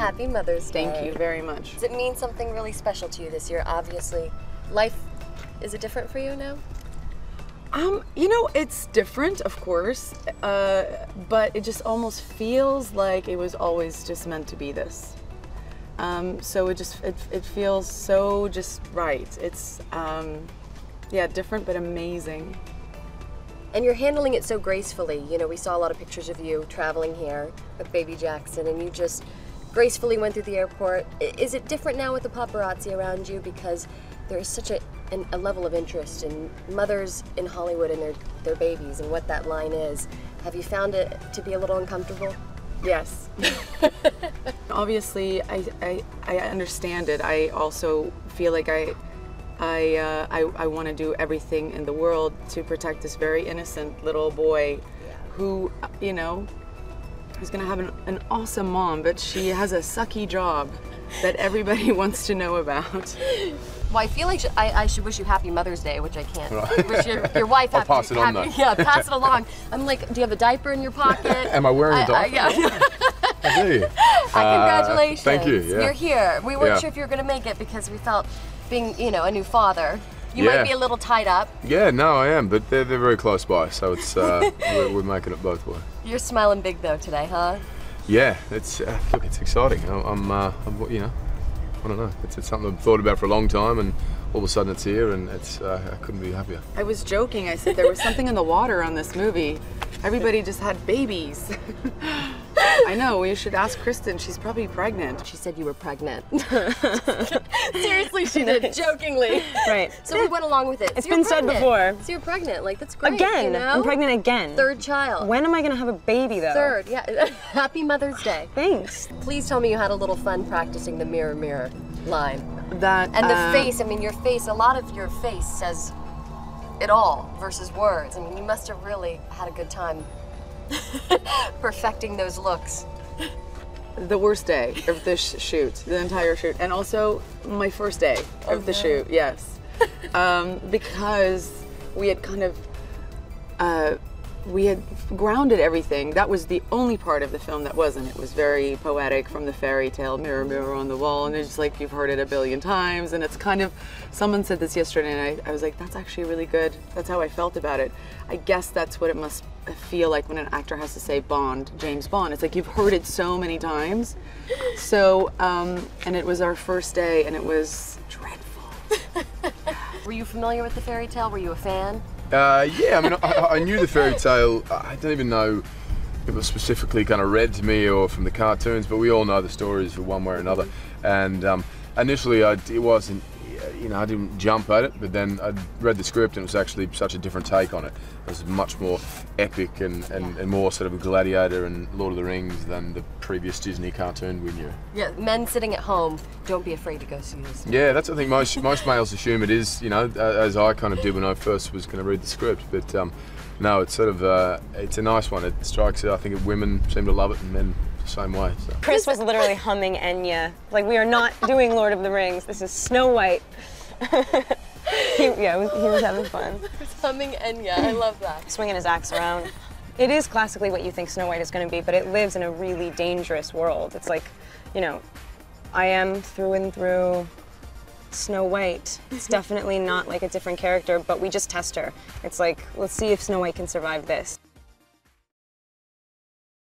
Happy Mother's Day. Thank you very much. Does it mean something really special to you this year? Obviously, life, is it different for you now? You know, it's different, of course, but it just almost feels like it was always just meant to be this. So it feels so just right. It's, yeah, different but amazing. And you're handling it so gracefully. You know, we saw a lot of pictures of you traveling here with baby Jackson, and you just gracefully went through the airport. Is it different now with the paparazzi around you because there is such a level of interest in mothers in Hollywood and their babies and what that line is? Have you found it to be a little uncomfortable? Yes. Obviously, I understand it. I also feel like I want to do everything in the world to protect this very innocent little boy who, you know, is going to have an awesome mom, but she has a sucky job that everybody wants to know about. Well, I feel like I should wish you Happy Mother's Day, which I can't. Right. Wish your wife I'll pass it on, though. Yeah, pass it along. I'm like, do you have a diaper in your pocket? Am I wearing a diaper? Yeah. I do. Congratulations. Thank you. Yeah. You're here. We weren't sure if you were going to make it because we felt being, you know, a new father, you might be a little tied up. Yeah, no, I am, but they're very close by, so it's we're making it both ways. You're smiling big though today, huh? Yeah, it's look, it's exciting. I'm you know, I don't know. It's something I've thought about for a long time, and all of a sudden it's here, and it's I couldn't be happier. I was joking. I said there was something in the water on this movie. Everybody just had babies. I know, we should ask Kristen. She's probably pregnant. She said you were pregnant. Seriously, she did, jokingly. Right. So we went along with it. It's been said before. So you're pregnant, like that's great. Again, you know? I'm pregnant again. Third child. When am I gonna have a baby though? Third, yeah. Happy Mother's Day. Thanks. Please tell me you had a little fun practicing the mirror, mirror line. That And the face, I mean your face, a lot of your face says it all versus words. I mean, you must have really had a good time perfecting those looks. the worst day of the shoot, the entire shoot, and also my first day of the shoot, yes. Because we had kind of, we had grounded everything. That was the only part of the film that wasn't. It was very poetic from the fairy tale, mirror, mirror on the wall, and it's just like you've heard it a billion times, and it's kind of, someone said this yesterday, and I was like, that's actually really good. That's how I felt about it. I guess that's what it must feel like when an actor has to say Bond, James Bond. It's like you've heard it so many times. So, and it was our first day, and it was dreadful. Were you familiar with the fairy tale? Were you a fan? Yeah, I mean, I knew the fairy tale. I don't even know if it was specifically kind of read to me or from the cartoons, but we all know the stories one way or another. And initially, it wasn't, you know, I didn't jump at it, but then I read the script and it was actually such a different take on it. It was much more epic and more sort of Gladiator and Lord of the Rings than the previous Disney cartoon we knew. Yeah, men sitting at home, don't be afraid to go see this. Yeah, that's I think most males assume it is, you know, as I kind of did when I first was going to read the script. But no, it's sort of it's a nice one. It strikes it. I think women seem to love it, and men the same way. So. Chris was literally humming Enya. Like, we are not doing Lord of the Rings. This is Snow White. he was having fun. He's humming Enya. I love that. Swinging his axe around. It is classically what you think Snow White is going to be, but it lives in a really dangerous world. It's like, you know, I am through and through Snow White. It's definitely not like a different character, but we just test her. It's like, let's see if Snow White can survive this.